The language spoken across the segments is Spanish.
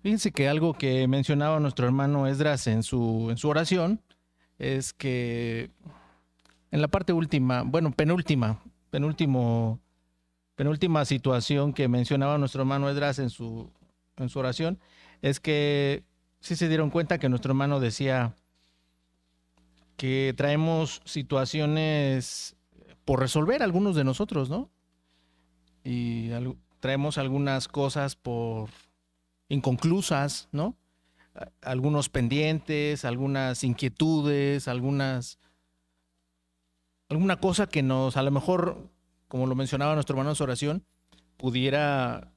Fíjense que algo que mencionaba nuestro hermano Esdras en su oración es que en la parte última, bueno, penúltima situación que mencionaba nuestro hermano Esdras en su oración, es que sí se dieron cuenta que nuestro hermano decía que traemos situaciones por resolver algunos de nosotros, ¿no? Y traemos algunas cosas por inconclusas, ¿no? Algunos pendientes, algunas inquietudes, alguna cosa que nos, a lo mejor, como lo mencionaba nuestro hermano en su oración, pudiera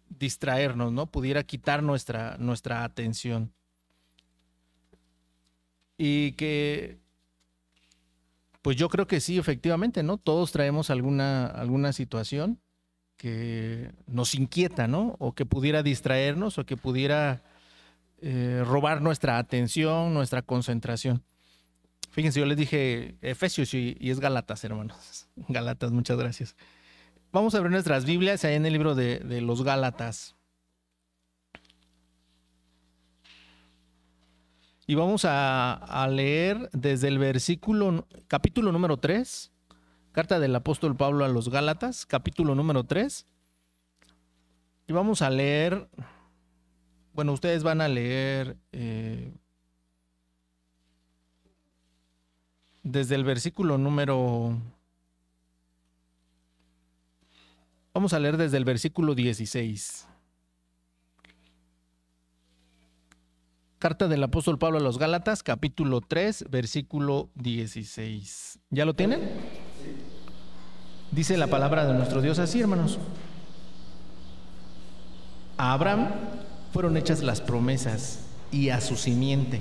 distraernos, ¿no? Pudiera quitar nuestra atención. Y que, pues yo creo que sí, efectivamente, ¿no? Todos traemos alguna situación que nos inquieta, ¿no? O que pudiera distraernos o que pudiera robar nuestra atención, nuestra concentración. Fíjense, yo les dije Efesios y es Gálatas, hermanos. Gálatas, muchas gracias. Vamos a abrir nuestras Biblias ahí en el libro de los Gálatas. Y vamos a leer desde el capítulo número 3, carta del apóstol Pablo a los Gálatas, capítulo número 3. Y vamos a leer, bueno, ustedes van a leer desde el versículo número... Vamos a leer desde el versículo 16. Carta del apóstol Pablo a los Gálatas, capítulo 3, versículo 16. ¿Ya lo tienen? Dice la palabra de nuestro Dios así, hermanos. A Abraham fueron hechas las promesas y a su simiente.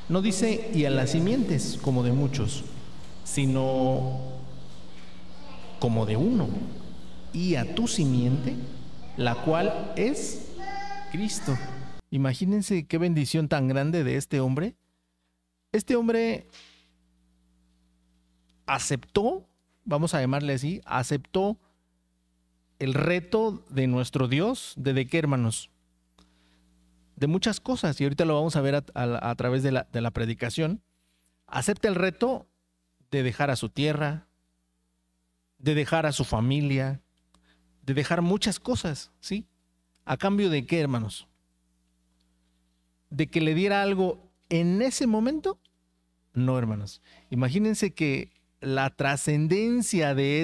No dice y a las simientes como de muchos, sino como de uno, y a tu simiente, la cual es Cristo. Imagínense qué bendición tan grande de este hombre. Este hombre aceptó, vamos a llamarle así, aceptó el reto de nuestro Dios. ¿De qué, hermanos? De muchas cosas, y ahorita lo vamos a ver a través de la predicación. Acepta el reto de dejar a su tierra, de dejar a su familia, de dejar muchas cosas, ¿sí? ¿A cambio de qué, hermanos? ¿De que le diera algo en ese momento? No, hermanos. Imagínense que la trascendencia de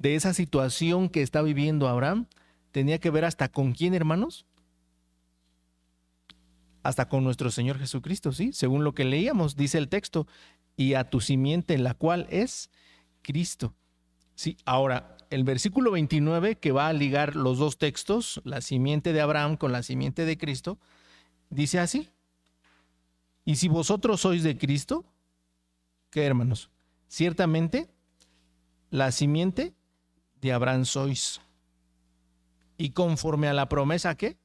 esa situación que está viviendo Abraham tenía que ver hasta con quién, hermanos. Hasta con nuestro Señor Jesucristo, ¿sí? Según lo que leíamos, dice el texto, y a tu simiente, la cual es Cristo. Sí, ahora, el versículo 29, que va a ligar los dos textos, la simiente de Abraham con la simiente de Cristo, dice así: y si vosotros sois de Cristo, ¿qué, hermanos? Ciertamente, la simiente de Abraham sois. Y conforme a la promesa, ¿qué?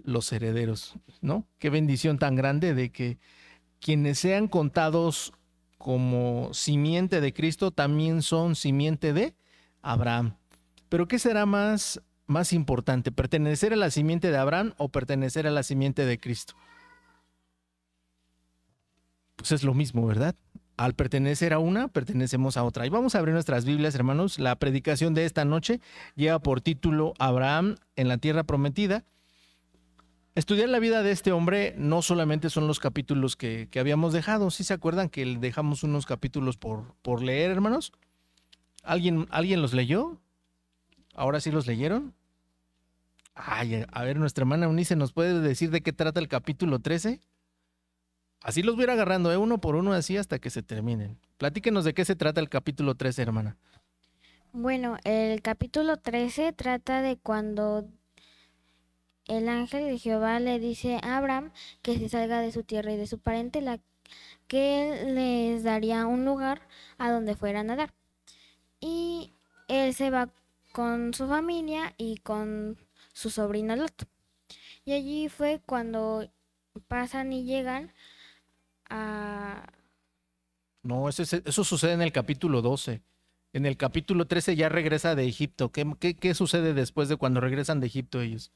Los herederos, ¿no? Qué bendición tan grande de que quienes sean contados como simiente de Cristo también son simiente de Abraham. Pero ¿qué será más importante? ¿Pertenecer a la simiente de Abraham o pertenecer a la simiente de Cristo? Pues es lo mismo, ¿verdad? Al pertenecer a una, pertenecemos a otra. Y vamos a abrir nuestras Biblias, hermanos. La predicación de esta noche lleva por título Abraham en la tierra prometida. Estudiar la vida de este hombre no solamente son los capítulos que habíamos dejado. ¿Sí se acuerdan que dejamos unos capítulos por leer, hermanos? ¿Alguien los leyó? ¿Ahora sí los leyeron? Ay, a ver, nuestra hermana Eunice, ¿nos puede decir de qué trata el capítulo 13? Así los voy a ir agarrando, uno por uno, así hasta que se terminen. Platíquenos de qué se trata el capítulo 13, hermana. Bueno, el capítulo 13 trata de cuando el ángel de Jehová le dice a Abraham que se salga de su tierra y de su parentela, que les daría un lugar a donde fueran a dar. Y él se va con su familia y con su sobrino Lot. Y allí fue cuando pasan y llegan a... No, eso sucede en el capítulo 12. En el capítulo 13 ya regresa de Egipto. ¿Qué sucede después de cuando regresan de Egipto ellos?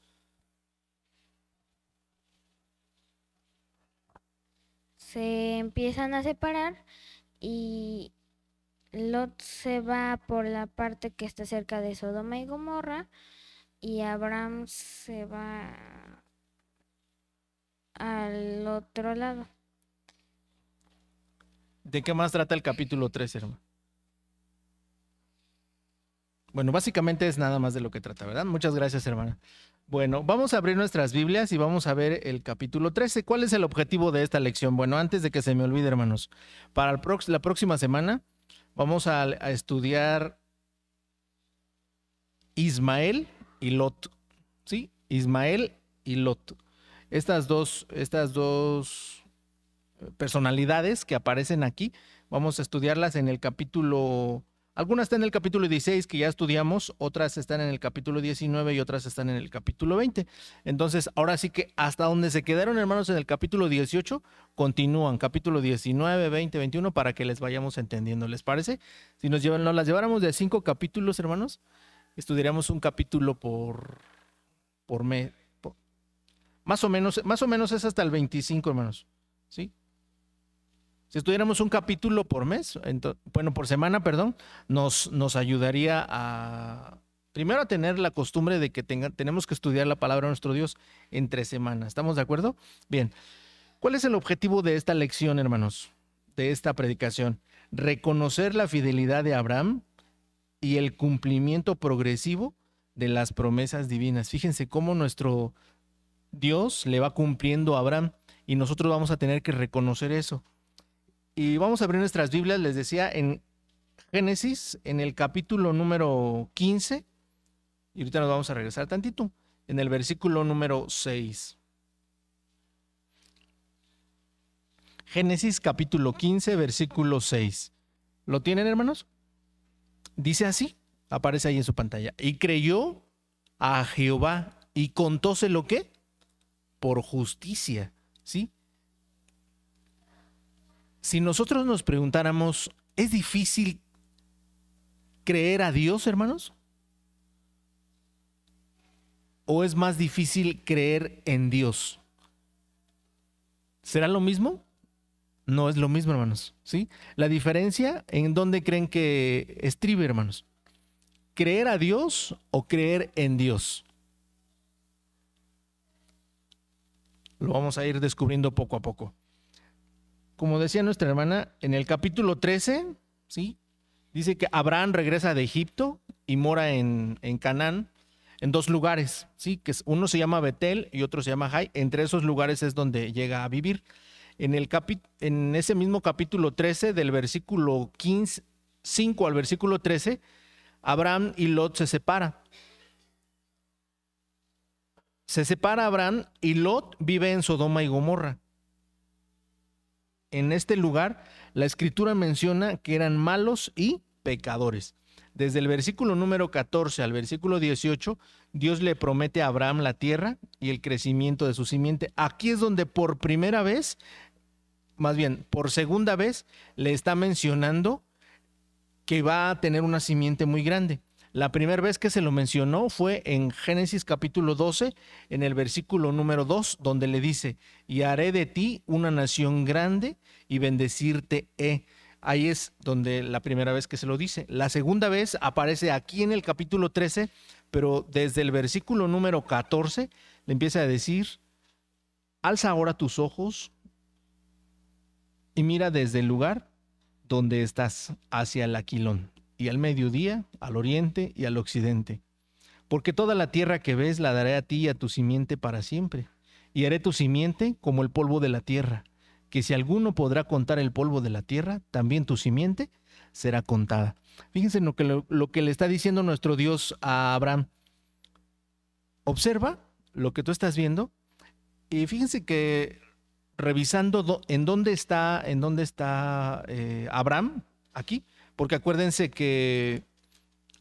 Se empiezan a separar y Lot se va por la parte que está cerca de Sodoma y Gomorra y Abraham se va al otro lado. ¿De qué más trata el capítulo 13, hermano? Bueno, básicamente es nada más de lo que trata, ¿verdad? Muchas gracias, hermana. Bueno, vamos a abrir nuestras Biblias y vamos a ver el capítulo 13. ¿Cuál es el objetivo de esta lección? Bueno, antes de que se me olvide, hermanos, para la próxima semana vamos a estudiar Ismael y Lot. ¿Sí? Ismael y Lot. Estas dos personalidades que aparecen aquí, vamos a estudiarlas en el capítulo. Algunas están en el capítulo 16 que ya estudiamos, otras están en el capítulo 19 y otras están en el capítulo 20. Entonces, ahora sí que hasta donde se quedaron, hermanos, en el capítulo 18, continúan capítulo 19, 20, 21 para que les vayamos entendiendo. ¿Les parece? Si nos las lleváramos de 5 capítulos, hermanos, estudiaríamos un capítulo por mes. Más o menos es hasta el 25, hermanos. ¿Sí? Si estudiáramos un capítulo por mes, por semana, perdón, nos ayudaría a, primero, a tener la costumbre de que tenemos que estudiar la palabra de nuestro Dios entre semanas. ¿Estamos de acuerdo? Bien. ¿Cuál es el objetivo de esta lección, hermanos? De esta predicación. Reconocer la fidelidad de Abraham y el cumplimiento progresivo de las promesas divinas. Fíjense cómo nuestro Dios le va cumpliendo a Abraham y nosotros vamos a tener que reconocer eso. Y vamos a abrir nuestras Biblias, les decía, en Génesis, en el capítulo número 15, y ahorita nos vamos a regresar tantito, en el versículo número 6. Génesis capítulo 15, versículo 6. ¿Lo tienen, hermanos? Dice así, aparece ahí en su pantalla. Y creyó a Jehová y contóselo, ¿qué? Por justicia, ¿sí? Si nosotros nos preguntáramos, ¿es difícil creer a Dios, hermanos? ¿O es más difícil creer en Dios? ¿Será lo mismo? No es lo mismo, hermanos, ¿sí? La diferencia, ¿en dónde creen que estribe, hermanos? ¿Creer a Dios o creer en Dios? Lo vamos a ir descubriendo poco a poco. Como decía nuestra hermana, en el capítulo 13, ¿sí? Dice que Abraham regresa de Egipto y mora en Canaán, en 2 lugares, ¿sí? Que uno se llama Betel y otro se llama Jai. Entre esos lugares es donde llega a vivir. En ese mismo capítulo 13, del versículo 5 al versículo 13, Abraham y Lot se separan. Se separa Abraham y Lot vive en Sodoma y Gomorra. En este lugar, la escritura menciona que eran malos y pecadores. Desde el versículo número 14 al versículo 18, Dios le promete a Abraham la tierra y el crecimiento de su simiente. Aquí es donde por primera vez, más bien por segunda vez, le está mencionando que va a tener una simiente muy grande. La primera vez que se lo mencionó fue en Génesis capítulo 12, en el versículo número 2, donde le dice, y haré de ti una nación grande y bendecirte he. Ahí es donde la primera vez que se lo dice. La segunda vez aparece aquí en el capítulo 13, pero desde el versículo número 14 le empieza a decir, alza ahora tus ojos y mira desde el lugar donde estás hacia el Aquilón, y al mediodía, al oriente y al occidente. Porque toda la tierra que ves la daré a ti y a tu simiente para siempre, y haré tu simiente como el polvo de la tierra, que si alguno podrá contar el polvo de la tierra, también tu simiente será contada. Fíjense lo que le está diciendo nuestro Dios a Abraham. Observa lo que tú estás viendo, y fíjense que revisando en dónde está Abraham, aquí, porque acuérdense que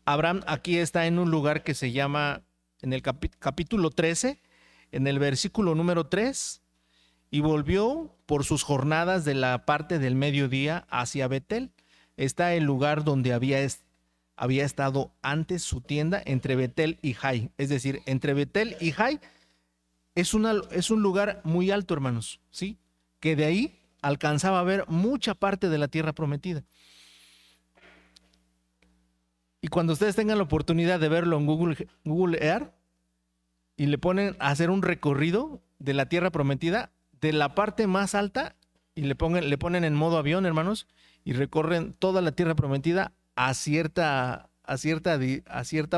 Abraham aquí está en un lugar que se llama, en el capítulo 13, en el versículo número 3, y volvió por sus jornadas de la parte del mediodía hacia Betel. Está el lugar donde había había estado antes su tienda entre Betel y Jai. Es decir, entre Betel y Jai es un lugar muy alto, hermanos, ¿sí? Que de ahí alcanzaba a ver mucha parte de la tierra prometida. Y cuando ustedes tengan la oportunidad de verlo en Google Earth y le ponen a hacer un recorrido de la tierra prometida, de la parte más alta, y le ponen en modo avión, hermanos, y recorren toda la tierra prometida a cierta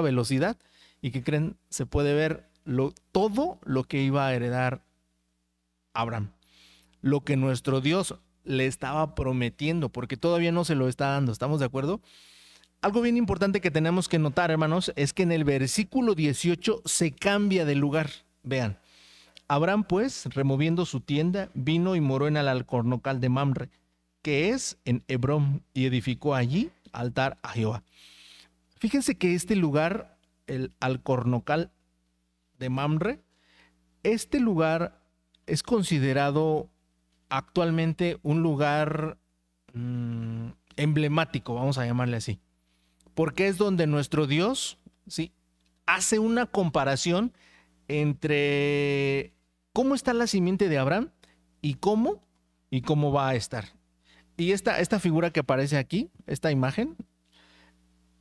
velocidad, y que creen, se puede ver todo lo que iba a heredar Abraham, lo que nuestro Dios le estaba prometiendo, porque todavía no se lo está dando. ¿Estamos de acuerdo? Algo bien importante que tenemos que notar, hermanos, es que en el versículo 18 se cambia de lugar. Vean, Abraham, pues, removiendo su tienda, vino y moró en el alcornocal de Mamre, que es en Hebrón, y edificó allí altar a Jehová. Fíjense que este lugar, el alcornocal de Mamre, este lugar es considerado actualmente un lugar emblemático, vamos a llamarle así, porque es donde nuestro Dios, ¿sí?, hace una comparación entre cómo está la simiente de Abraham y cómo va a estar. Y esta figura que aparece aquí, esta imagen,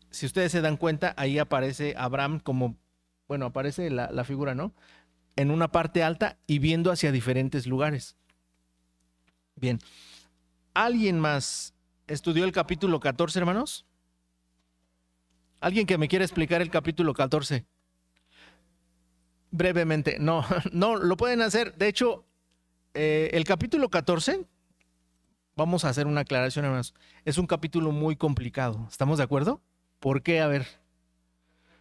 si ustedes se dan cuenta, ahí aparece Abraham como, bueno, aparece la figura, ¿no?, en una parte alta y viendo hacia diferentes lugares. Bien, ¿alguien más estudió el capítulo 14, hermanos? ¿Alguien que me quiera explicar el capítulo 14? Brevemente, no, lo pueden hacer. De hecho, el capítulo 14, vamos a hacer una aclaración, hermanos, es un capítulo muy complicado. ¿Estamos de acuerdo? ¿Por qué? A ver.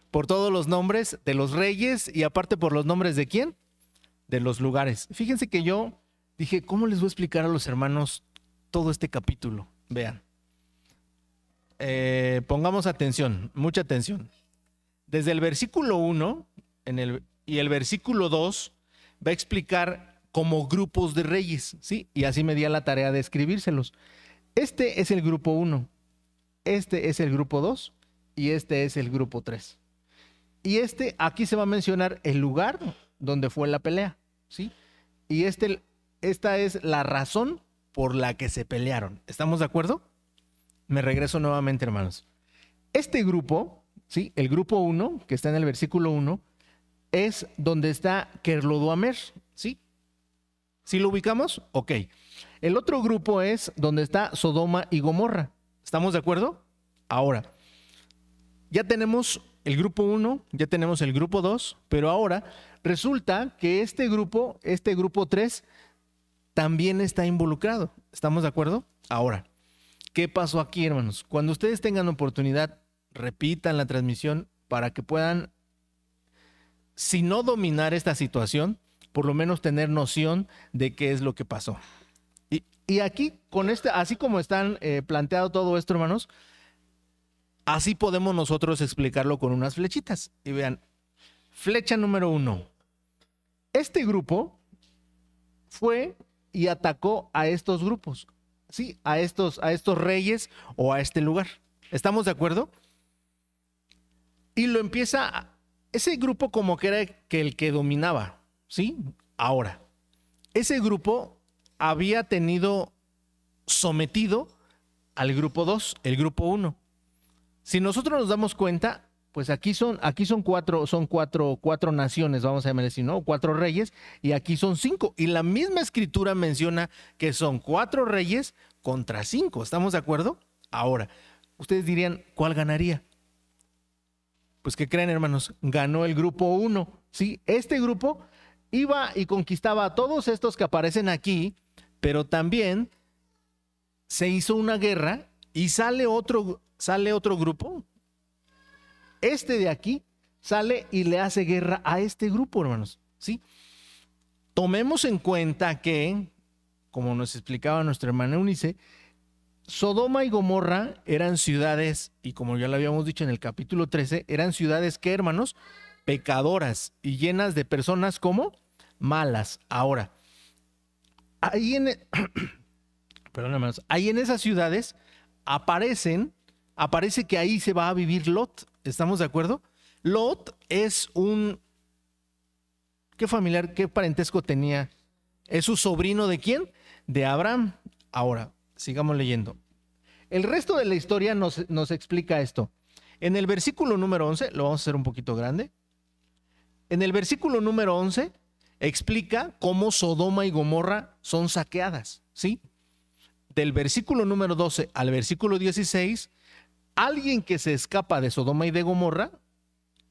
Por todos los nombres de los reyes y aparte por los nombres de ¿quién? De los lugares. Fíjense que yo dije, ¿cómo les voy a explicar a los hermanos todo este capítulo? Vean. Pongamos atención, mucha atención. Desde el versículo 1 y el versículo 2 va a explicar como grupos de reyes, ¿sí? Y así me di a la tarea de escribírselos. Este es el grupo 1, este es el grupo 2 y este es el grupo 3. Y aquí se va a mencionar el lugar donde fue la pelea, ¿sí? Y esta es la razón por la que se pelearon. ¿Estamos de acuerdo? Me regreso nuevamente, hermanos. Este grupo, ¿sí?, el grupo 1, que está en el versículo 1, es donde está Kerlodoamer, ¿sí? ¿Sí lo ubicamos? Ok. El otro grupo es donde está Sodoma y Gomorra. ¿Estamos de acuerdo? Ahora, ya tenemos el grupo 1, ya tenemos el grupo 2, pero ahora resulta que este grupo 3, también está involucrado. ¿Estamos de acuerdo? Ahora, ¿qué pasó aquí, hermanos? Cuando ustedes tengan oportunidad, repitan la transmisión para que puedan, si no dominar esta situación, por lo menos tener noción de qué es lo que pasó. Y aquí, así como están planteado todo esto, hermanos, así podemos nosotros explicarlo con unas flechitas. Y vean, flecha número 1. Este grupo fue y atacó a estos grupos, ¿sí? A estos reyes o a este lugar. ¿Estamos de acuerdo? Y lo empieza, ese grupo como que era el que dominaba, ¿sí? Ahora, ese grupo había tenido sometido al grupo 2, el grupo 1. Si nosotros nos damos cuenta, pues aquí son cuatro naciones, vamos a llamar así, ¿no? 4 reyes, y aquí son 5. Y la misma escritura menciona que son 4 reyes contra 5. ¿Estamos de acuerdo? Ahora, ustedes dirían, ¿cuál ganaría? Pues, ¿qué creen, hermanos? Ganó el grupo 1, ¿sí? Este grupo iba y conquistaba a todos estos que aparecen aquí, pero también se hizo una guerra y sale otro grupo. Este de aquí sale y le hace guerra a este grupo, hermanos, ¿sí? Tomemos en cuenta que, como nos explicaba nuestra hermana Eunice, Sodoma y Gomorra eran ciudades, y como ya lo habíamos dicho en el capítulo 13, eran ciudades que, hermanos, pecadoras y llenas de personas como malas. Ahora, ahí en esas ciudades aparecen aparece que ahí se va a vivir Lot. ¿Estamos de acuerdo? Lot es un... ¿Qué familiar, qué parentesco tenía? ¿Es su sobrino de quién? De Abraham. Ahora, sigamos leyendo. El resto de la historia nos explica esto. En el versículo número 11, lo vamos a hacer un poquito grande. En el versículo número 11 explica cómo Sodoma y Gomorra son saqueadas, ¿sí? Del versículo número 12 al versículo 16, alguien que se escapa de Sodoma y de Gomorra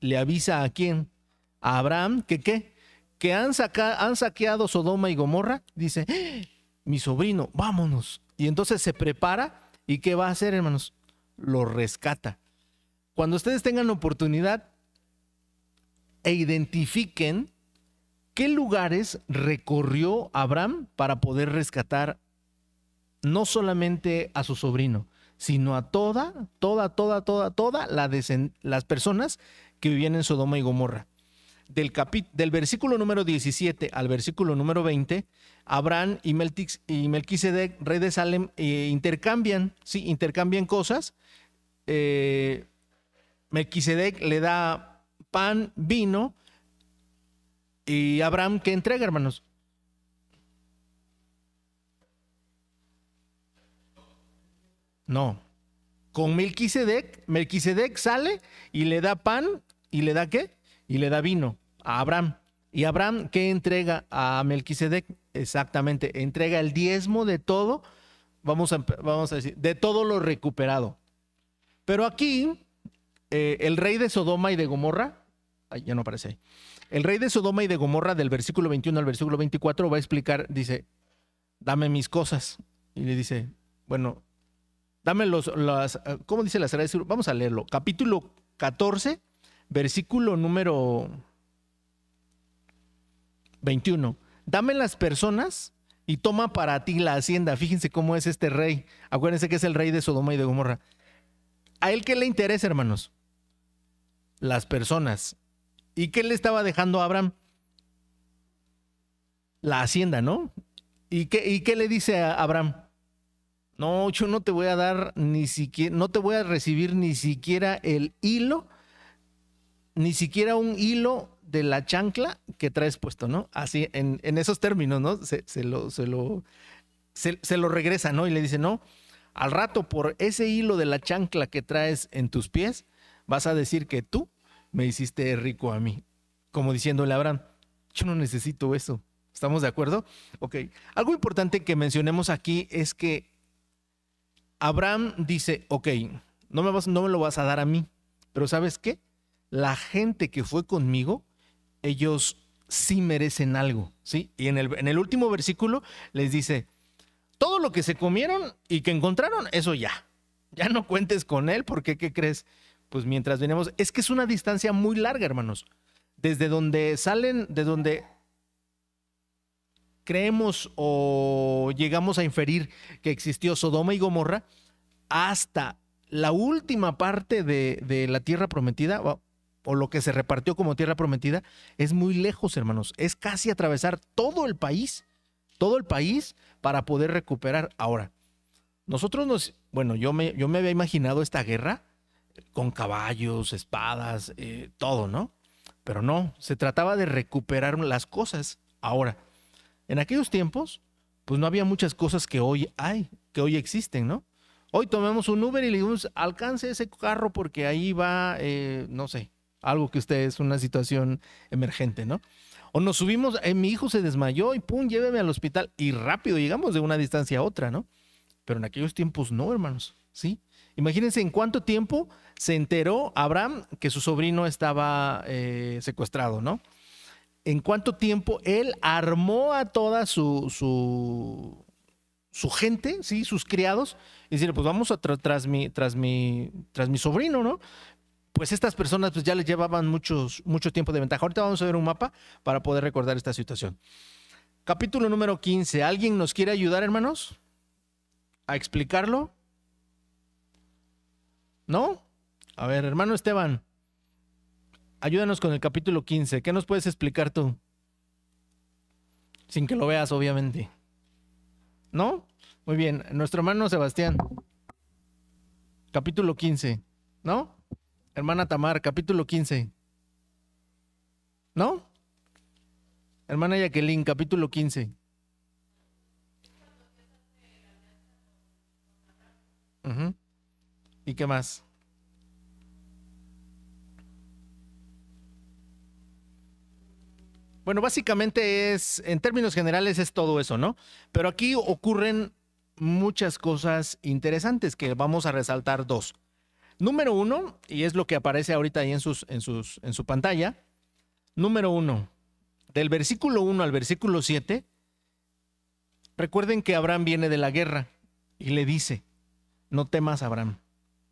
le avisa a quién, a Abraham, que qué, que han saqueado Sodoma y Gomorra. Dice, mi sobrino, vámonos. Y entonces se prepara y ¿qué va a hacer, hermanos? Lo rescata. Cuando ustedes tengan oportunidad e identifiquen qué lugares recorrió Abraham para poder rescatar no solamente a su sobrino, sino a todas las personas que vivían en Sodoma y Gomorra. Del versículo número 17 al versículo número 20, Abraham y Melquisedec, rey de Salem, intercambian cosas. Melquisedec le da pan, vino, y Abraham, ¿qué entrega, hermanos? No. Con Melquisedec sale y le da pan y le da ¿qué? Y le da vino a Abraham. ¿Y Abraham qué entrega a Melquisedec? Exactamente, entrega el diezmo de todo, vamos a decir, de todo lo recuperado. Pero aquí, el rey de Sodoma y de Gomorra, ya no aparece ahí. El rey de Sodoma y de Gomorra, del versículo 21 al versículo 24, va a explicar, dice, dame mis cosas. Y le dice, bueno, dame ¿cómo dice la Sagrada Escritura? Vamos a leerlo. Capítulo 14, versículo número 21. Dame las personas y toma para ti la hacienda. Fíjense cómo es este rey. Acuérdense que es el rey de Sodoma y de Gomorra. ¿A él qué le interesa, hermanos? Las personas. ¿Y qué le estaba dejando a Abraham? La hacienda, ¿no? ¿Y qué le dice a Abraham? No, yo no te voy a dar ni siquiera, no te voy a recibir ni siquiera el hilo, ni siquiera un hilo de la chancla que traes puesto, ¿no? Así, en esos términos, ¿no? Se lo regresa, ¿no? Y le dice, no, al rato por ese hilo de la chancla que traes en tus pies, vas a decir que tú me hiciste rico a mí. Como diciéndole a Abraham, yo no necesito eso. ¿Estamos de acuerdo? Ok. Algo importante que mencionemos aquí es que Abraham dice, ok, no me lo vas a dar a mí, pero ¿sabes qué? La gente que fue conmigo, ellos sí merecen algo, ¿sí? Y en el último versículo les dice, todo lo que se comieron y que encontraron, eso ya no cuentes con él, porque ¿qué crees? Pues mientras venimos, es que es una distancia muy larga, hermanos. Desde donde salen, de donde creemos o llegamos a inferir que existió Sodoma y Gomorra, hasta la última parte de la tierra prometida, o lo que se repartió como tierra prometida, es muy lejos, hermanos. Es casi atravesar todo el país para poder recuperar. Ahora, nosotros yo me había imaginado esta guerra con caballos, espadas, todo, ¿no? Pero no, se trataba de recuperar las cosas. Ahora, en aquellos tiempos, pues no había muchas cosas que hoy existen, ¿no? Hoy tomamos un Uber y le decimos, alcance ese carro porque ahí va, no sé, algo que es una situación emergente, ¿no? O nos subimos, mi hijo se desmayó y pum, lléveme al hospital y rápido llegamos de una distancia a otra, ¿no? Pero en aquellos tiempos no, hermanos, ¿sí? Imagínense en cuánto tiempo se enteró Abraham que su sobrino estaba secuestrado, ¿no? En cuánto tiempo él armó a toda su gente, ¿sí? Sus criados, y decirle, pues vamos tras mi sobrino, ¿no? Pues estas personas pues ya les llevaban mucho tiempo de ventaja. Ahorita vamos a ver un mapa para poder recordar esta situación. Capítulo número 15. ¿Alguien nos quiere ayudar, hermanos? ¿A explicarlo? ¿No? A ver, hermano Esteban, ayúdanos con el capítulo 15. ¿Qué nos puedes explicar tú? Sin que lo veas, obviamente. ¿No? Muy bien. Nuestro hermano Sebastián. capítulo 15, ¿no? Hermana Tamar, capítulo 15, ¿no? Hermana Jacqueline, capítulo 15. ¿Y qué más? Bueno, básicamente es, en términos generales, es todo eso, ¿no? Pero aquí ocurren muchas cosas interesantes que vamos a resaltar dos. Número uno, y es lo que aparece ahorita ahí en su pantalla. Número uno, del versículo 1 al versículo 7, recuerden que Abraham viene de la guerra y le dice, no temas, Abraham,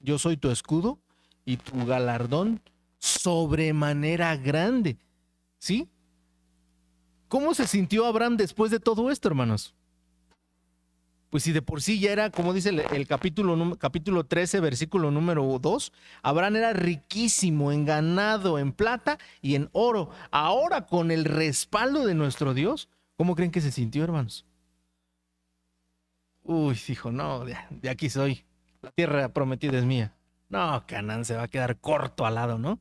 yo soy tu escudo y tu galardón sobremanera grande. ¿Sí? ¿Cómo se sintió Abraham después de todo esto, hermanos? Pues si de por sí ya era, como dice el capítulo 13, versículo número 2, Abraham era riquísimo en ganado, en plata y en oro. Ahora, con el respaldo de nuestro Dios, ¿cómo creen que se sintió, hermanos? Uy, dijo, no, de aquí soy. La tierra prometida es mía. No, Canaán se va a quedar corto al lado, ¿no?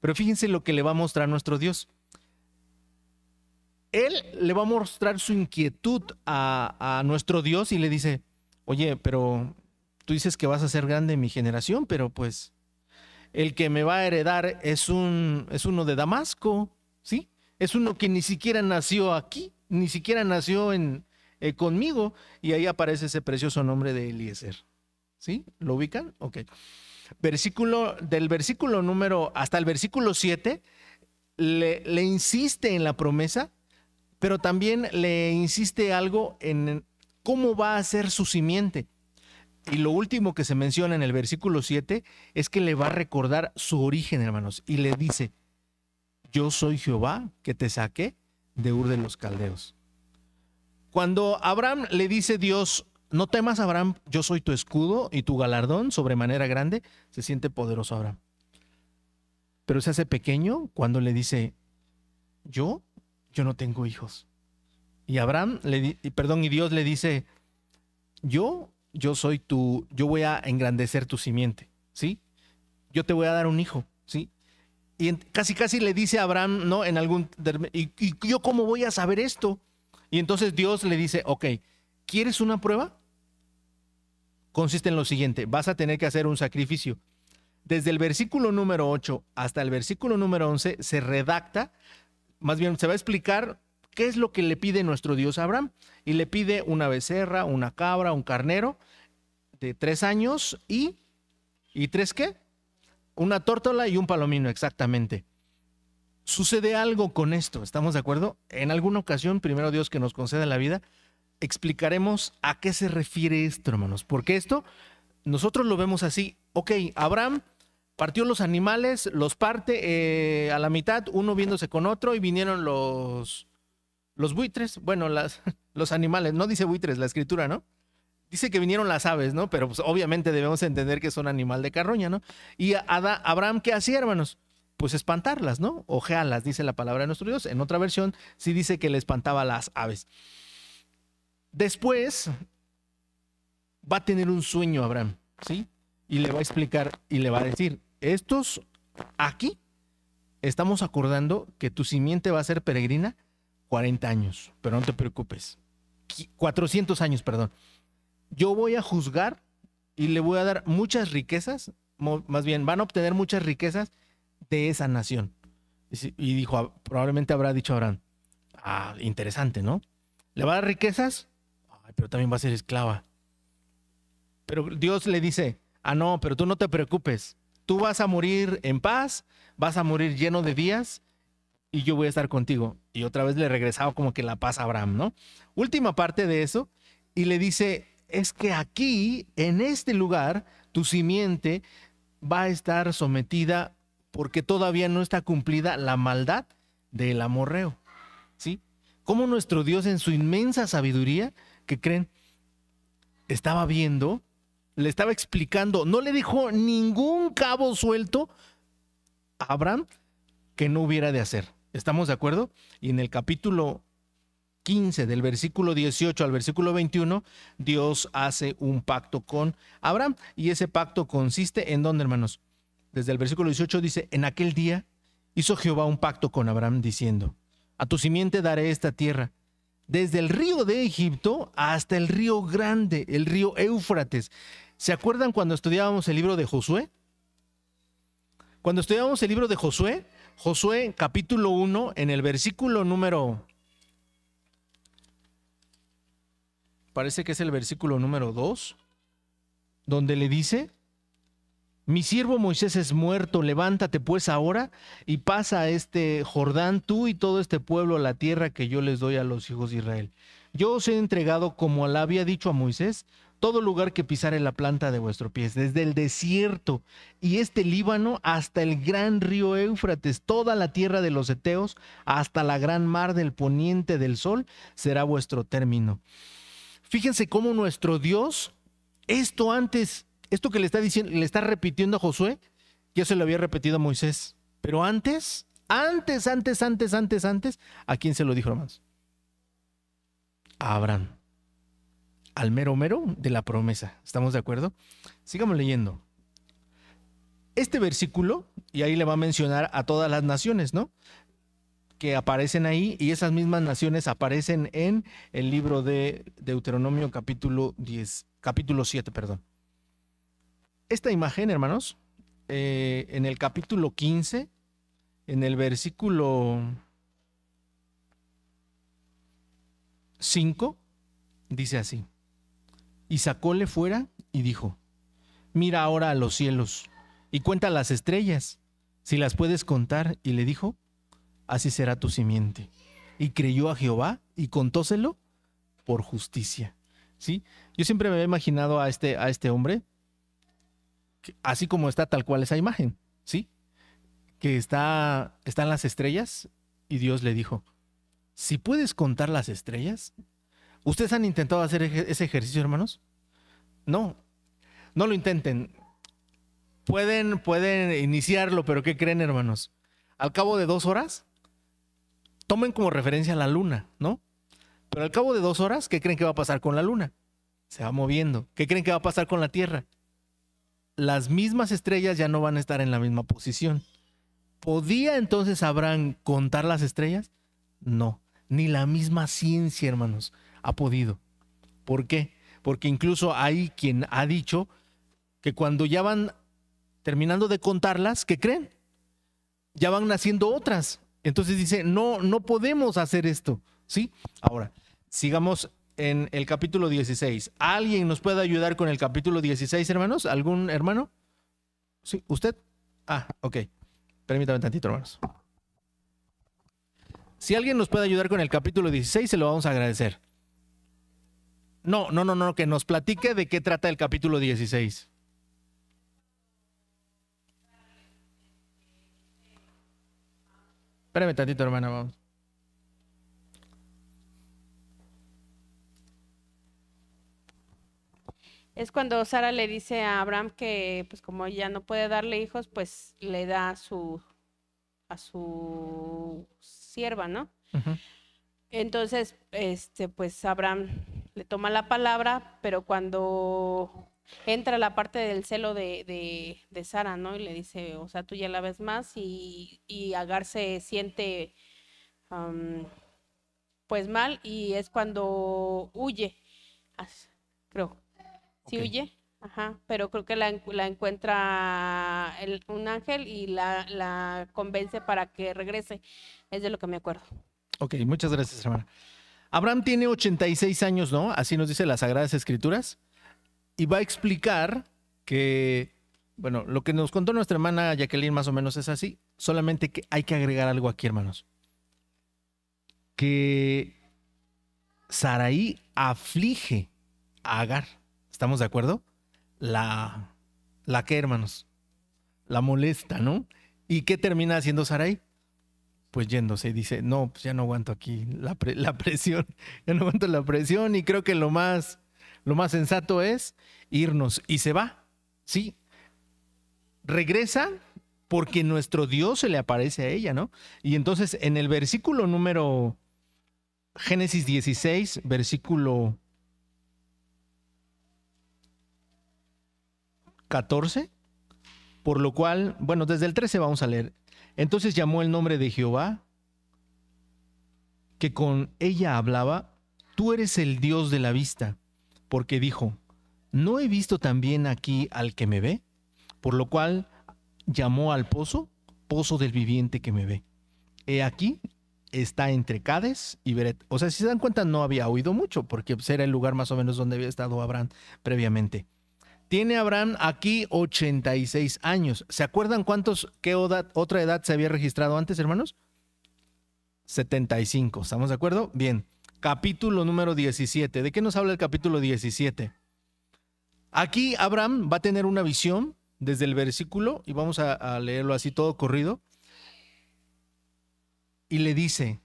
Pero fíjense lo que le va a mostrar nuestro Dios. Él le va a mostrar su inquietud a nuestro Dios y le dice, oye, pero tú dices que vas a ser grande en mi generación, pero pues el que me va a heredar es uno de Damasco, ¿sí? Es uno que ni siquiera nació aquí, ni siquiera nació conmigo, y ahí aparece ese precioso nombre de Eliezer, ¿sí? ¿Lo ubican? Ok. Del versículo número hasta el versículo 7 le insiste en la promesa, pero también le insiste algo en cómo va a ser su simiente. Y lo último que se menciona en el versículo 7 es que le va a recordar su origen, hermanos, y le dice, yo soy Jehová que te saqué de Ur de los Caldeos. Cuando Abraham le dice Dios, no temas, Abraham, yo soy tu escudo y tu galardón sobremanera grande, se siente poderoso Abraham. Pero se hace pequeño cuando le dice, yo no tengo hijos. Y y Dios le dice, yo voy a engrandecer tu simiente, ¿sí? Yo te voy a dar un hijo, ¿sí? Y casi le dice a Abraham, ¿no? ¿Y yo cómo voy a saber esto? Y entonces Dios le dice, ok, ¿quieres una prueba? Consiste en lo siguiente, vas a tener que hacer un sacrificio. Desde el versículo número 8 hasta el versículo número 11 se redacta, más bien se va a explicar qué es lo que le pide nuestro Dios a Abraham. Y le pide una becerra, una cabra, un carnero de 3 años y ¿3 qué? Una tórtola y un palomino, exactamente. Sucede algo con esto, ¿estamos de acuerdo? En alguna ocasión, primero Dios que nos conceda la vida, explicaremos a qué se refiere esto, hermanos. Porque esto, nosotros lo vemos así. Ok, Abraham partió los animales, los parte a la mitad, uno viéndose con otro, y vinieron los buitres, bueno, los animales, no dice buitres la escritura, ¿no? Dice que vinieron las aves, ¿no? Pero pues obviamente debemos entender que son animal de carroña, ¿no? Y Abraham, ¿qué hacía, hermanos? Pues espantarlas, ¿no? Ojearlas, dice la palabra de nuestro Dios. En otra versión sí dice que le espantaba a las aves. Después va a tener un sueño Abraham, ¿sí? Y le va a explicar y le va a decir, estos aquí estamos acordando que tu simiente va a ser peregrina 40 años, pero no te preocupes. 400 años, perdón. Yo voy a juzgar y le voy a dar muchas riquezas, más bien van a obtener muchas riquezas de esa nación. Y dijo, probablemente habrá dicho Abraham, interesante, ¿no? ¿Le va a dar riquezas? Pero también va a ser esclava. Pero Dios le dice, no, pero tú no te preocupes. Tú vas a morir en paz, vas a morir lleno de días y yo voy a estar contigo. Y otra vez le regresaba como que la paz a Abraham, ¿no? Última parte de eso, y le dice, es que aquí, en este lugar, tu simiente va a estar sometida porque todavía no está cumplida la maldad del amorreo, ¿sí? Como nuestro Dios en su inmensa sabiduría, ¿qué creen? Estaba viendo, le estaba explicando, no le dejó ningún cabo suelto a Abraham que no hubiera de hacer. ¿Estamos de acuerdo? Y en el capítulo 15, del versículo 18 al versículo 21, Dios hace un pacto con Abraham. Y ese pacto consiste en ¿dónde, hermanos? Desde el versículo 18 dice: en aquel día hizo Jehová un pacto con Abraham diciendo: a tu simiente daré esta tierra, desde el río de Egipto hasta el río grande, el río Éufrates. ¿Se acuerdan cuando estudiábamos el libro de Josué? Cuando estudiábamos el libro de Josué, Josué capítulo 1, en el versículo número, parece que es el versículo número 2, donde le dice: mi siervo Moisés es muerto, levántate pues ahora y pasa a este Jordán, tú y todo este pueblo, a la tierra que yo les doy a los hijos de Israel. Yo os he entregado, como le había dicho a Moisés, todo lugar que pisare la planta de vuestros pies, desde el desierto y este Líbano hasta el gran río Éufrates, toda la tierra de los heteos, hasta la gran mar del poniente del sol, será vuestro término. Fíjense cómo nuestro Dios, esto que le está diciendo, le está repitiendo a Josué, ya se lo había repetido a Moisés. Pero antes, ¿a quién se lo dijo, hermanos? A Abraham. Al mero mero de la promesa. ¿Estamos de acuerdo? Sigamos leyendo. Este versículo, y ahí le va a mencionar a todas las naciones, ¿no?, que aparecen ahí, y esas mismas naciones aparecen en el libro de Deuteronomio capítulo 7, perdón. Esta imagen, hermanos, en el capítulo 15, en el versículo 5, dice así: y sacóle fuera y dijo: mira ahora a los cielos y cuenta las estrellas, si las puedes contar. Y le dijo: así será tu simiente. Y creyó a Jehová y contóselo por justicia. ¿Sí? Yo siempre me había imaginado a este hombre, así como está tal cual esa imagen, ¿sí? Que están las estrellas y Dios le dijo: si puedes contar las estrellas. ¿Ustedes han intentado hacer ese ejercicio, hermanos? No lo intenten. Pueden iniciarlo, pero ¿qué creen, hermanos? Al cabo de 2 horas, tomen como referencia a la luna, ¿no? Pero al cabo de 2 horas, ¿qué creen que va a pasar con la luna? Se va moviendo. ¿Qué creen que va a pasar con la Tierra? Las mismas estrellas ya no van a estar en la misma posición. ¿Podía entonces Abraham contar las estrellas? No, ni la misma ciencia, hermanos, ha podido. ¿Por qué? Porque incluso hay quien ha dicho que cuando ya van terminando de contarlas, ¿qué creen? Ya van naciendo otras. Entonces dice: no podemos hacer esto, ¿sí? Ahora, sigamos en el capítulo 16. ¿Alguien nos puede ayudar con el capítulo 16, hermanos? ¿Algún hermano? ¿Sí? ¿Usted? Ok. Permítame tantito, hermanos. Si alguien nos puede ayudar con el capítulo 16, se lo vamos a agradecer. No, que nos platique de qué trata el capítulo 16. Espérame tantito, hermana, vamos. Es cuando Sara le dice a Abraham que, pues, como ella no puede darle hijos, pues le da a su sierva, ¿no? Uh-huh. Entonces, pues Abraham le toma la palabra, pero cuando entra la parte del celo de Sara, ¿no? Y le dice: o sea, tú ya la ves más, y Agar se siente pues mal, y es cuando huye, creo. Sí, Okay. huye, ajá, pero creo que la encuentra un ángel y la convence para que regrese. Es de lo que me acuerdo. Ok, muchas gracias, hermana. Abraham tiene 86 años, ¿no? Así nos dice las Sagradas Escrituras. Y va a explicar que, bueno, lo que nos contó nuestra hermana Jacqueline más o menos es así. Solamente que hay que agregar algo aquí, hermanos. Que Sarai aflige a Agar. ¿Estamos de acuerdo? La que, hermanos, la molesta, ¿no? ¿Y qué termina haciendo Sarai? Pues yéndose y dice: no, pues ya no aguanto aquí la presión, ya no aguanto la presión, y creo que lo más sensato es irnos. Y se va, ¿sí? Regresa porque nuestro Dios se le aparece a ella, ¿no? Y entonces en el versículo número Génesis 16, versículo 14, por lo cual, bueno, desde el 13 vamos a leer. Entonces llamó el nombre de Jehová, que con ella hablaba, tú eres el Dios de la vista, porque dijo, ¿no he visto también aquí al que me ve? Por lo cual llamó al pozo, pozo del viviente que me ve. He aquí, está entre Cades y Beret. O sea, si se dan cuenta, no había oído mucho, porque era el lugar más o menos donde había estado Abraham previamente. Tiene Abraham aquí 86 años. ¿Se acuerdan qué otra edad se había registrado antes, hermanos? 75. ¿Estamos de acuerdo? Bien. Capítulo número 17. ¿De qué nos habla el capítulo 17? Aquí Abraham va a tener una visión desde el versículo, y vamos a leerlo así todo corrido. Y le dice,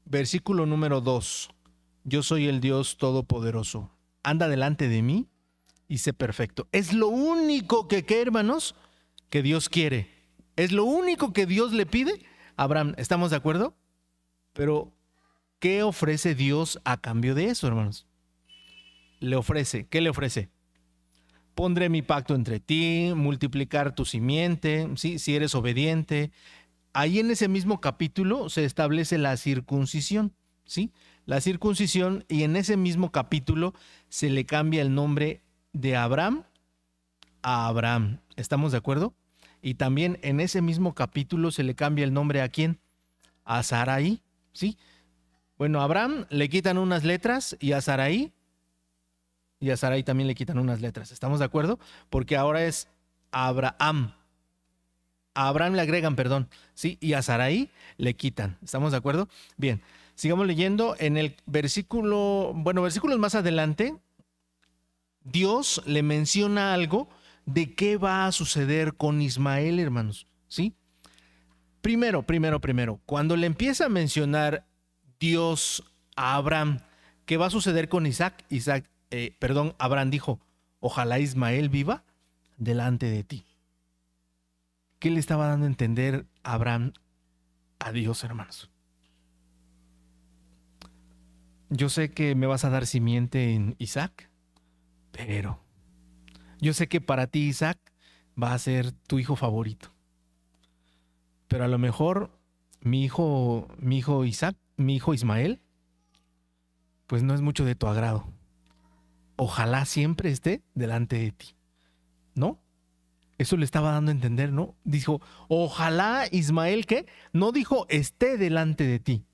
versículo número 2, yo soy el Dios Todopoderoso. Anda delante de mí y sé perfecto. Es lo único que, hermanos, que Dios quiere. Es lo único que Dios le pide a Abraham. ¿Estamos de acuerdo? Pero, ¿qué ofrece Dios a cambio de eso, hermanos? ¿Qué le ofrece? Pondré mi pacto entre ti, multiplicar tu simiente, ¿sí? Si eres obediente. Ahí en ese mismo capítulo se establece la circuncisión, ¿sí? La circuncisión, y en ese mismo capítulo se le cambia el nombre de Abraham a Abraham. ¿Estamos de acuerdo? Y también en ese mismo capítulo se le cambia el nombre ¿a quién? A Sarai, ¿sí? Bueno, a Abraham le quitan unas letras y a Sarai también le quitan unas letras. ¿Estamos de acuerdo? Porque ahora es Abraham. A Abraham le agregan, perdón, ¿sí? Y a Sarai le quitan. ¿Estamos de acuerdo? Bien, sigamos leyendo. En el versículos más adelante, Dios le menciona algo de qué va a suceder con Ismael, hermanos, ¿sí? Primero, cuando le empieza a mencionar Dios a Abraham, ¿qué va a suceder con Abraham dijo, ojalá Ismael viva delante de ti. ¿Qué le estaba dando a entender Abraham a Dios, hermanos? Yo sé que me vas a dar simiente en Isaac, pero yo sé que para ti Isaac va a ser tu hijo favorito. Pero a lo mejor mi hijo Ismael, pues no es mucho de tu agrado. Ojalá siempre esté delante de ti, ¿no? Eso le estaba dando a entender, ¿no? Dijo, ojalá Ismael, ¿qué? No dijo, esté delante de ti.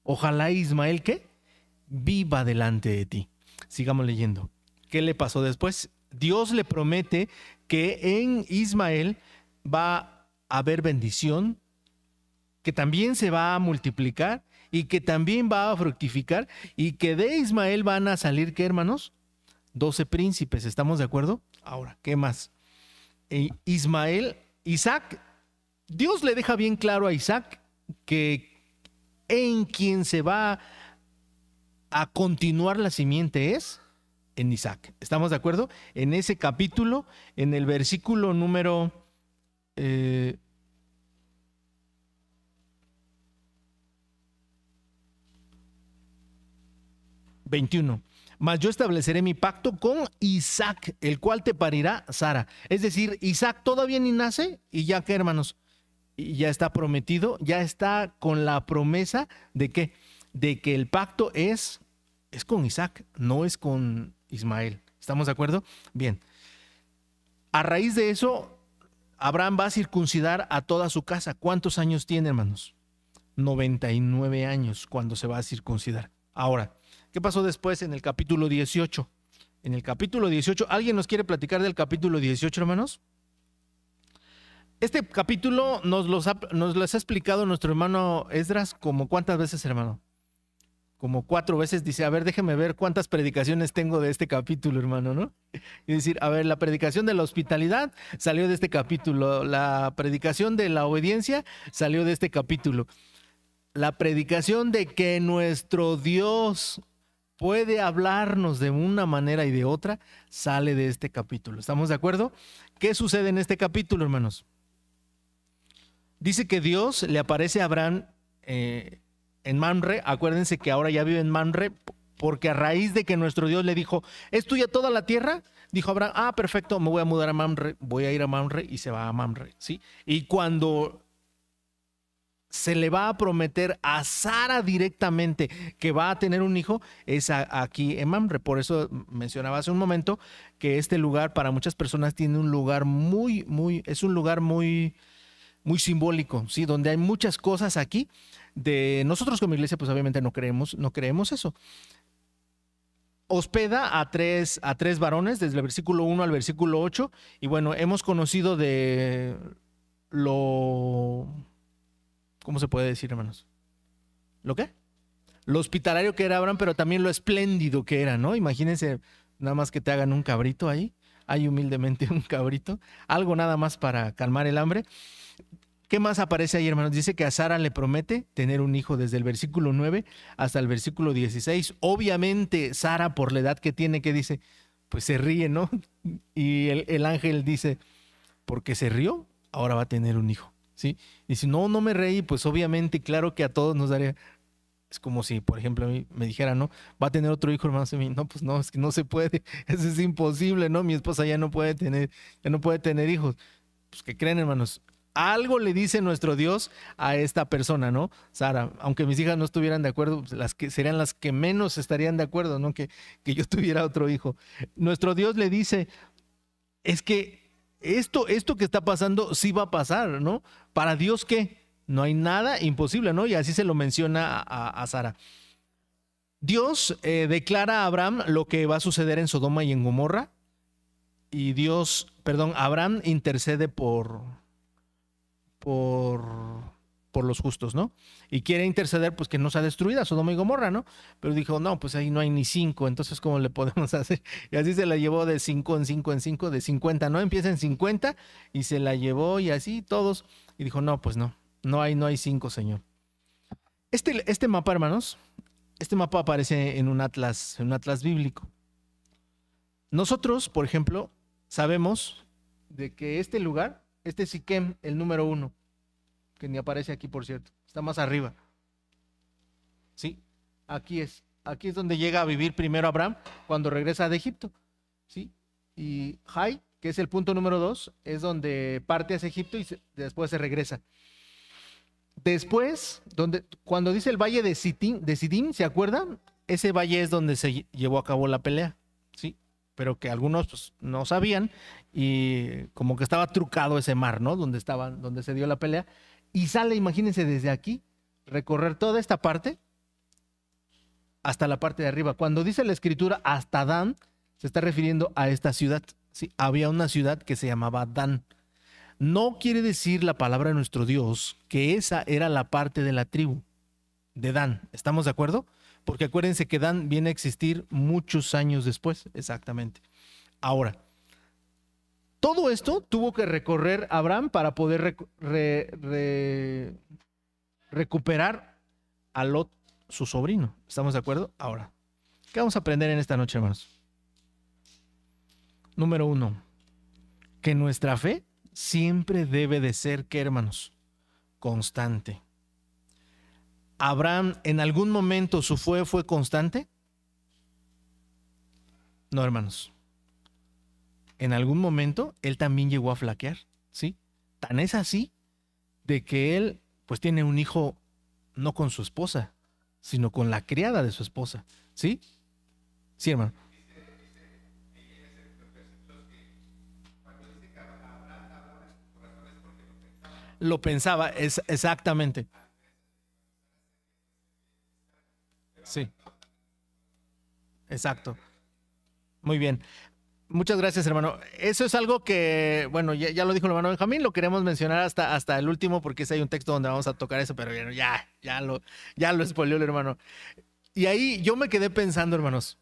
Ojalá Ismael, ¿qué? Viva delante de ti. Sigamos leyendo. ¿Qué le pasó después? Dios le promete que en Ismael va a haber bendición, que también se va a multiplicar y que también va a fructificar, y que de Ismael van a salir, ¿qué, hermanos? 12 príncipes. ¿Estamos de acuerdo? Ahora, ¿qué más? Isaac, Dios le deja bien claro a Isaac que en quien se va a continuar la simiente es en Isaac. ¿Estamos de acuerdo? En ese capítulo, en el versículo número 21. Mas yo estableceré mi pacto con Isaac, el cual te parirá Sara. Es decir, Isaac todavía ni nace y ya que, hermanos, ya está prometido, ya está con la promesa de ¿qué? De que el pacto es con Isaac, no es con Ismael. ¿Estamos de acuerdo? Bien. A raíz de eso, Abraham va a circuncidar a toda su casa. ¿Cuántos años tiene, hermanos? 99 años cuando se va a circuncidar. Ahora, ¿qué pasó después en el capítulo 18? En el capítulo 18, ¿alguien nos quiere platicar del capítulo 18, hermanos? Este capítulo nos los ha explicado nuestro hermano Esdras como ¿cuántas veces, hermano? Como 4 veces. Dice, a ver, déjeme ver cuántas predicaciones tengo de este capítulo, hermano, ¿no? Y decir, a ver, la predicación de la hospitalidad salió de este capítulo, la predicación de la obediencia salió de este capítulo, la predicación de que nuestro Dios puede hablarnos de una manera y de otra sale de este capítulo. ¿Estamos de acuerdo? ¿Qué sucede en este capítulo, hermanos? Dice que Dios le aparece a Abraham en Mamre. Acuérdense que ahora ya vive en Mamre porque a raíz de que nuestro Dios le dijo, ¿es tuya toda la tierra? Dijo Abraham, ah, perfecto, me voy a mudar a Mamre, voy a ir a Mamre, y se va a Mamre, ¿sí? Y cuando se le va a prometer a Sara directamente que va a tener un hijo, es aquí en Mamre. Por eso mencionaba hace un momento que este lugar para muchas personas tiene un lugar es un lugar muy simbólico, ¿sí? Donde hay muchas cosas aquí. Nosotros como iglesia, pues obviamente no creemos eso. Hospeda a tres varones, desde el versículo 1 al versículo 8, y bueno, hemos conocido de ¿cómo se puede decir, hermanos? ¿Lo qué? Lo hospitalario que era Abraham, pero también lo espléndido que era, ¿no? Imagínense nada más que te hagan un cabrito ahí humildemente un cabrito, algo nada más para calmar el hambre. ¿Qué más aparece ahí, hermanos? Dice que a Sara le promete tener un hijo desde el versículo 9 hasta el versículo 16. Obviamente Sara, por la edad que tiene, ¿qué dice? Pues se ríe, ¿no? Y el ángel dice, porque se rió, ahora va a tener un hijo, ¿sí? Y si no me reí, pues obviamente, claro que a todos nos daría... Es como si, por ejemplo, a mí me dijera, ¿no? Va a tener otro hijo, hermano. No, pues no, es que no se puede. Eso es imposible, ¿no? Mi esposa ya no puede tener hijos. Pues, ¿qué creen, hermanos? Algo le dice nuestro Dios a esta persona, ¿no? Sara, aunque mis hijas no estuvieran de acuerdo, pues serían las que menos estarían de acuerdo, ¿no? Que yo tuviera otro hijo. Nuestro Dios le dice, es que esto que está pasando sí va a pasar, ¿no? ¿Para Dios qué? No hay nada imposible, ¿no? Y así se lo menciona a Sara. Dios declara a Abraham lo que va a suceder en Sodoma y en Gomorra. Y Abraham intercede por los justos, ¿no? Y quiere interceder, pues que no sea destruida Sodoma y Gomorra, ¿no? Pero dijo, no, pues ahí no hay ni 5, entonces ¿cómo le podemos hacer? Y así se la llevó de 5 en 5 en 5, de 50, ¿no? Empieza en 50 y se la llevó y así todos. Y dijo, no, pues no. No hay 5, Señor. Este mapa, hermanos, este mapa aparece en un atlas bíblico. Nosotros, por ejemplo, sabemos de que este lugar, Siquem, el número 1, que ni aparece aquí, por cierto, está más arriba. ¿Sí? Aquí es donde llega a vivir primero Abraham cuando regresa de Egipto. ¿Sí? Y Jai, que es el punto número 2, es donde parte hacia Egipto y después se regresa. Después, cuando dice el valle de Sidim, ¿se acuerdan? Ese valle es donde se llevó a cabo la pelea, ¿sí? Pero que algunos pues, no sabían y como que estaba trucado ese mar, ¿no? Donde se dio la pelea. Y sale, imagínense, desde aquí, recorrer toda esta parte hasta la parte de arriba. Cuando dice la escritura hasta Dan, se está refiriendo a esta ciudad, ¿sí? Había una ciudad que se llamaba Dan. No quiere decir la palabra de nuestro Dios que esa era la parte de la tribu de Dan. ¿Estamos de acuerdo? Porque acuérdense que Dan viene a existir muchos años después, exactamente. Ahora, todo esto tuvo que recorrer Abraham para poder recuperar a Lot, su sobrino. ¿Estamos de acuerdo? Ahora, ¿qué vamos a aprender en esta noche, hermanos? Número 1, que nuestra fe siempre debe de ser, ¿qué, hermanos? Constante. ¿Abraham en algún momento su fe fue constante? No, hermanos. En algún momento él también llegó a flaquear, ¿sí? Tan es así de que él pues tiene un hijo no con su esposa, sino con la criada de su esposa, ¿sí? Sí, hermano. Lo pensaba, exactamente. Sí, exacto. Muy bien. Muchas gracias, hermano. Eso es algo que, bueno, ya lo dijo el hermano Benjamín, lo queremos mencionar hasta el último porque hay un texto donde vamos a tocar eso, pero ya lo spoileó el hermano. Y ahí yo me quedé pensando, hermanos,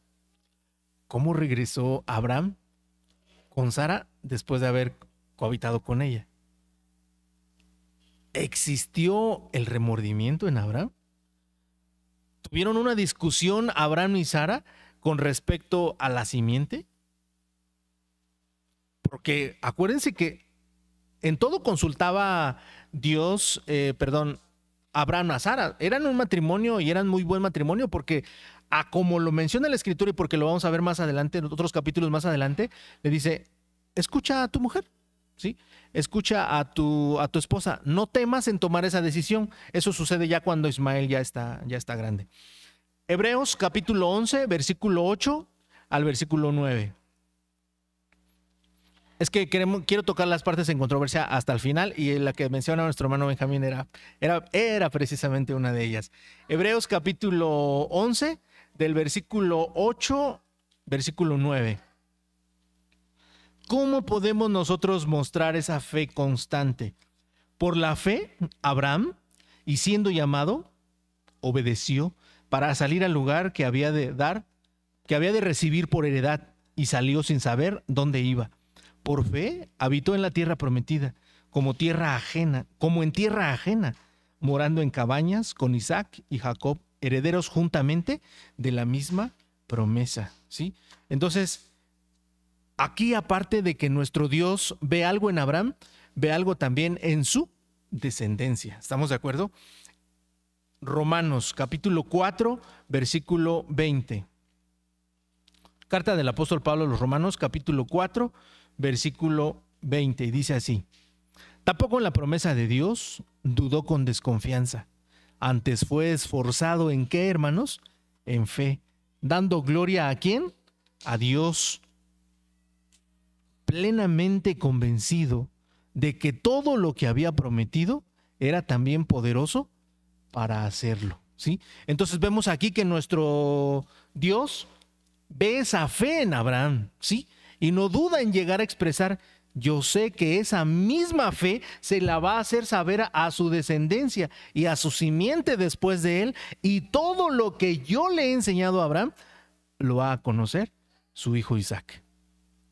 ¿cómo regresó Abraham con Sara después de haber cohabitado con ella? ¿Existió el remordimiento en Abraham? ¿Tuvieron una discusión Abraham y Sara con respecto a la simiente? Porque acuérdense que en todo consultaba Dios, Abraham a Sara. Eran un matrimonio y eran muy buen matrimonio porque, como lo menciona la Escritura y porque lo vamos a ver más adelante, en otros capítulos más adelante, le dice, escucha a tu mujer, ¿sí? Escucha a tu esposa. No temas en tomar esa decisión. Eso sucede ya cuando Ismael ya está grande. Hebreos capítulo 11, versículo 8 al versículo 9. Es que quiero tocar las partes en controversia hasta el final y la que menciona nuestro hermano Benjamín era precisamente una de ellas. Hebreos capítulo 11, del versículo 8, versículo 9. ¿Cómo podemos nosotros mostrar esa fe constante? Por la fe, Abraham, y siendo llamado, obedeció para salir al lugar que había de recibir por heredad, y salió sin saber dónde iba. Por fe habitó en la tierra prometida, como en tierra ajena, morando en cabañas con Isaac y Jacob, herederos juntamente de la misma promesa, ¿sí? Entonces, aquí, aparte de que nuestro Dios ve algo en Abraham, ve algo también en su descendencia. ¿Estamos de acuerdo? Romanos capítulo 4, versículo 20. Carta del apóstol Pablo a los Romanos, capítulo 4, versículo 20. Y dice así: tampoco en la promesa de Dios dudó con desconfianza. Antes fue esforzado ¿en qué, hermanos? En fe, dando gloria ¿a quién? A Dios, plenamente convencido de que todo lo que había prometido era también poderoso para hacerlo, ¿sí? Entonces vemos aquí que nuestro Dios ve esa fe en Abraham, ¿sí? Y no duda en llegar a expresar: yo sé que esa misma fe se la va a hacer saber a su descendencia y a su simiente después de él, y todo lo que yo le he enseñado a Abraham lo va a conocer su hijo Isaac.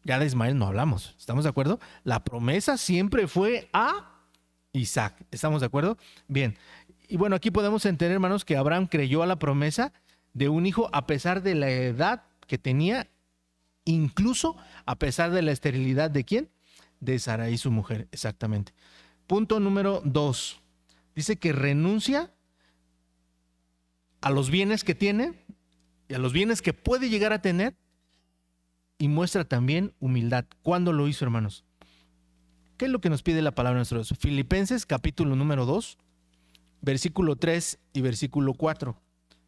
Ya de Ismael no hablamos, ¿estamos de acuerdo? La promesa siempre fue a Isaac, ¿estamos de acuerdo? Bien, y bueno, aquí podemos entender, hermanos, que Abraham creyó a la promesa de un hijo a pesar de la edad que tenía, incluso a pesar de la esterilidad ¿de quién? De Sarai, su mujer, exactamente. Punto número 2. Dice que renuncia a los bienes que tiene y a los bienes que puede llegar a tener, y muestra también humildad. ¿Cuándo lo hizo, hermanos? ¿Qué es lo que nos pide la palabra de nuestro Dios? Filipenses capítulo número 2, versículo 3 y versículo 4.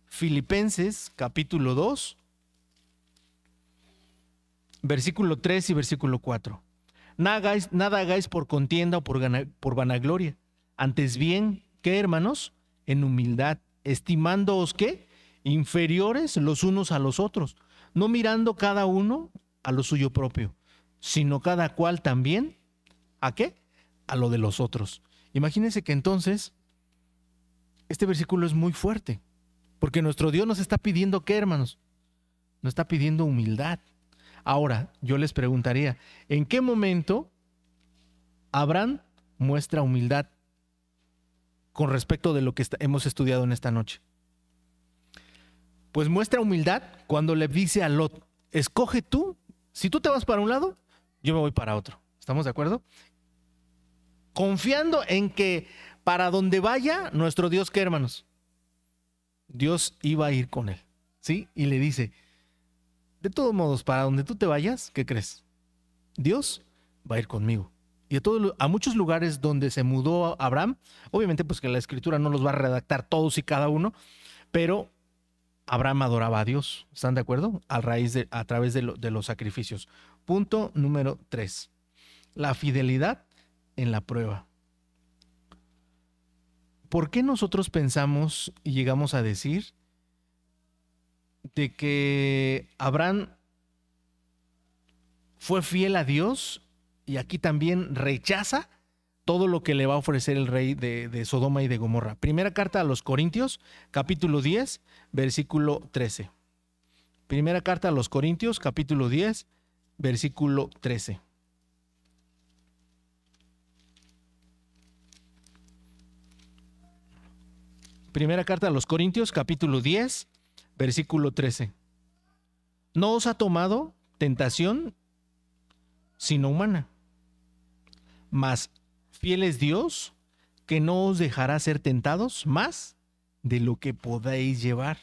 Filipenses capítulo 2, versículo 3 y versículo 4. Nada hagáis por contienda o por vanagloria. Antes bien, ¿qué, hermanos? En humildad, estimándoos, ¿qué? Inferiores los unos a los otros, no mirando cada uno a lo suyo propio, sino cada cual también, ¿a qué? A lo de los otros. Imagínense que entonces, este versículo es muy fuerte, porque nuestro Dios nos está pidiendo, ¿qué, hermanos? Nos está pidiendo humildad. Ahora, yo les preguntaría, ¿en qué momento Abraham muestra humildad con respecto de lo que hemos estudiado en esta noche? Pues muestra humildad cuando le dice a Lot: escoge tú, si tú te vas para un lado, yo me voy para otro. ¿Estamos de acuerdo? Confiando en que para donde vaya nuestro Dios, ¿qué, hermanos? Dios iba a ir con él, ¿sí? Y le dice: de todos modos, para donde tú te vayas, ¿qué crees? Dios va a ir conmigo. Y a muchos lugares donde se mudó Abraham, obviamente pues que la Escritura no los va a redactar todos y cada uno, pero Abraham adoraba a Dios, ¿están de acuerdo? A través de los sacrificios. Punto número 3. La fidelidad en la prueba. ¿Por qué nosotros pensamos y llegamos a decir de que Abraham fue fiel a Dios y aquí también rechaza todo lo que le va a ofrecer el rey de Sodoma y de Gomorra? Primera carta a los Corintios, capítulo 10, versículo 13. Primera carta a los Corintios, capítulo 10, versículo 13. Primera carta a los Corintios, capítulo 10, versículo 13. No os ha tomado tentación sino humana, mas fiel es Dios, que no os dejará ser tentados más de lo que podáis llevar.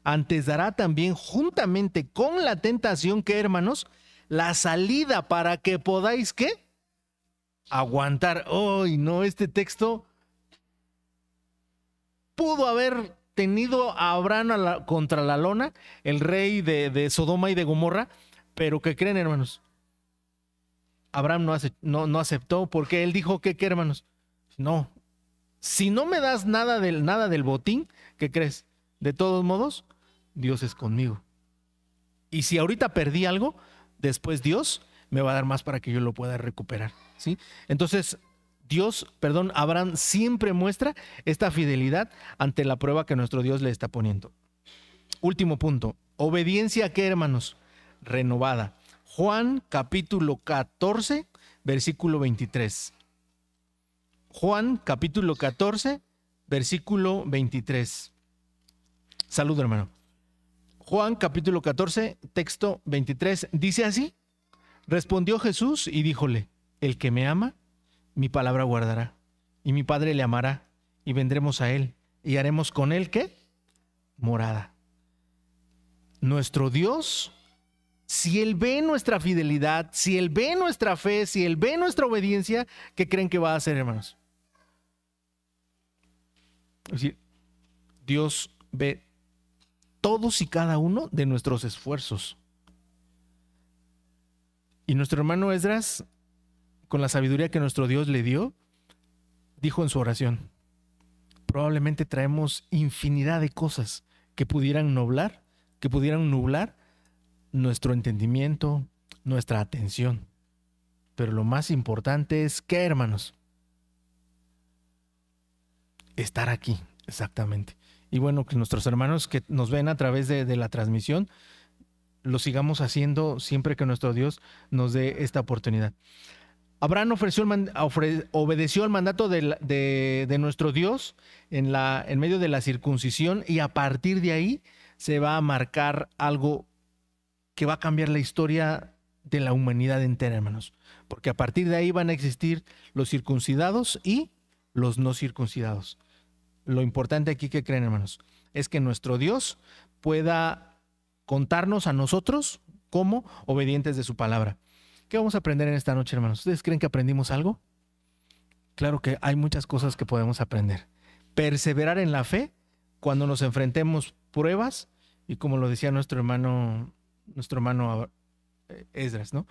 Antes dará también juntamente con la tentación, que hermanos, la salida para que podáis, ¿qué? Aguantar. ¡Ay, no! Este texto pudo haber tenido a Abraham contra la lona, el rey de Sodoma y de Gomorra, pero ¿qué creen, hermanos? Abraham no aceptó, porque él dijo que, ¿qué, hermanos? No, si no me das nada del botín, ¿qué crees? De todos modos, Dios es conmigo. Y si ahorita perdí algo, después Dios me va a dar más para que yo lo pueda recuperar, ¿sí? Entonces, Abraham siempre muestra esta fidelidad ante la prueba que nuestro Dios le está poniendo. Último punto, obediencia, ¿qué, hermanos? Renovada. Juan capítulo 14, versículo 23. Juan capítulo 14, versículo 23. Salud, hermano. Juan capítulo 14, texto 23, dice así: respondió Jesús y díjole: el que me ama, mi palabra guardará, y mi Padre le amará, y vendremos a él, y haremos con él, ¿qué? Morada. Nuestro Dios, si Él ve nuestra fidelidad, si Él ve nuestra fe, si Él ve nuestra obediencia, ¿qué creen que va a hacer, hermanos? Es decir, Dios ve todos y cada uno de nuestros esfuerzos. Y nuestro hermano Esdras, con la sabiduría que nuestro Dios le dio, dijo en su oración: probablemente traemos infinidad de cosas que pudieran nublar nuestro entendimiento, nuestra atención. Pero lo más importante es, ¿qué, hermanos? Estar aquí, exactamente. Y bueno, que nuestros hermanos que nos ven a través de la transmisión, lo sigamos haciendo siempre que nuestro Dios nos dé esta oportunidad. Abraham obedeció al mandato de nuestro Dios en medio de la circuncisión, y a partir de ahí se va a marcar algo que va a cambiar la historia de la humanidad entera, hermanos. Porque a partir de ahí van a existir los circuncidados y los no circuncidados. Lo importante aquí, que creen, hermanos, es que nuestro Dios pueda contarnos a nosotros como obedientes de su palabra. ¿Qué vamos a aprender en esta noche, hermanos? ¿Ustedes creen que aprendimos algo? Claro que hay muchas cosas que podemos aprender. Perseverar en la fe cuando nos enfrentemos pruebas, y como lo decía nuestro hermano Esdras, ¿no?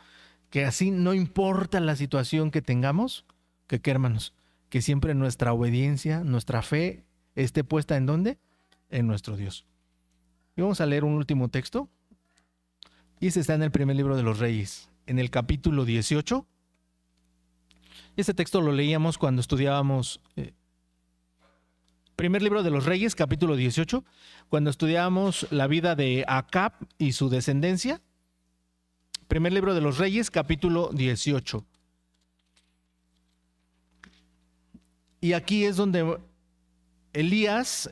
Que así, no importa la situación que tengamos, ¿qué, hermanos? Que siempre nuestra obediencia, nuestra fe esté puesta ¿en dónde? En nuestro Dios. Y vamos a leer un último texto. Y este está en el primer libro de los Reyes, en el capítulo 18. Este texto lo leíamos cuando estudiábamos primer libro de los Reyes, capítulo 18, cuando estudiábamos la vida de Acab y su descendencia. Primer libro de los Reyes, capítulo 18. Y aquí es donde Elías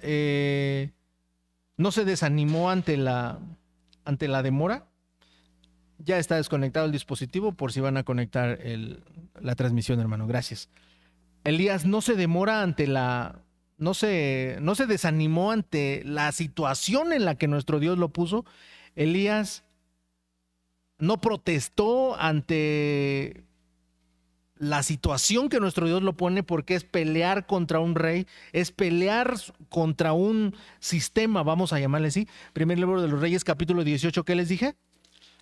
no se desanimó ante la demora. Ya está desconectado el dispositivo por si van a conectar la transmisión, hermano. Gracias. Elías no se demora no se desanimó ante la situación en la que nuestro Dios lo puso. Elías no protestó ante la situación que nuestro Dios lo pone, porque es pelear contra un rey, es pelear contra un sistema, vamos a llamarle así. Primer libro de los Reyes, capítulo 18, ¿qué les dije?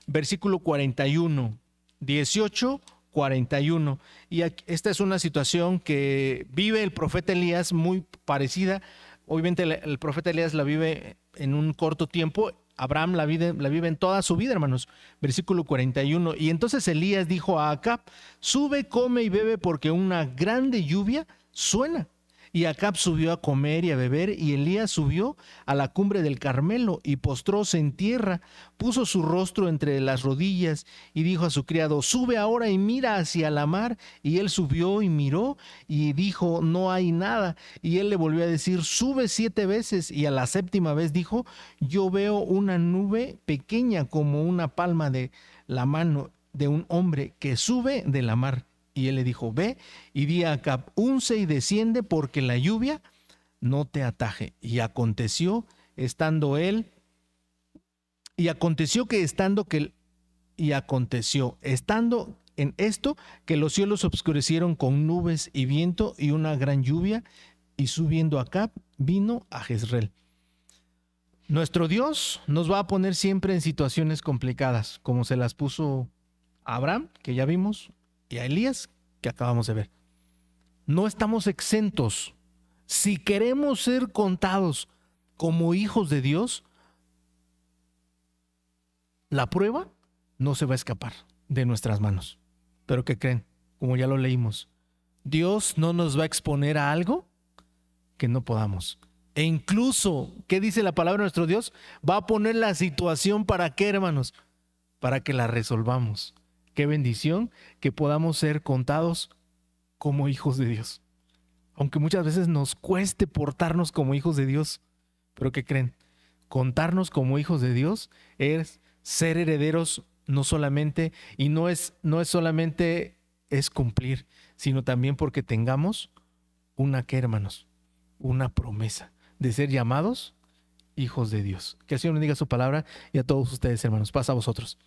Versículo 41, 18, 41. Y esta es una situación que vive el profeta Elías muy parecida. Obviamente el profeta Elías la vive en un corto tiempo. Abraham la vive en toda su vida, hermanos. Versículo 41. Y entonces Elías dijo a Acab: sube, come y bebe, porque una grande lluvia suena. Y Acab subió a comer y a beber, y Elías subió a la cumbre del Carmelo y postróse en tierra, puso su rostro entre las rodillas y dijo a su criado: sube ahora y mira hacia la mar. Y él subió y miró y dijo: no hay nada. Y él le volvió a decir: sube 7 veces. Y a la 7ª vez dijo: yo veo una nube pequeña como una palma de la mano de un hombre que sube de la mar. Y él le dijo, ve y di a Acab, unce y desciende porque la lluvia no te ataje. Y aconteció que estando en esto, que los cielos se obscurecieron con nubes y viento y una gran lluvia, y subiendo Acab, vino a Jezreel. Nuestro Dios nos va a poner siempre en situaciones complicadas, como se las puso a Abraham, que ya vimos, y a Elías, que acabamos de ver. No estamos exentos. Si queremos ser contados como hijos de Dios, la prueba no se va a escapar de nuestras manos. Pero ¿qué creen? Como ya lo leímos, Dios no nos va a exponer a algo que no podamos. E incluso, ¿qué dice la palabra de nuestro Dios? Va a poner la situación para qué, hermanos, para que la resolvamos. Qué bendición que podamos ser contados como hijos de Dios. Aunque muchas veces nos cueste portarnos como hijos de Dios. Pero ¿qué creen? Contarnos como hijos de Dios es ser herederos no solamente, y no es solamente es cumplir, sino también porque tengamos una, ¿qué, hermanos? Una promesa de ser llamados hijos de Dios. Que el Señor bendiga su palabra y a todos ustedes, hermanos. Pasa a vosotros.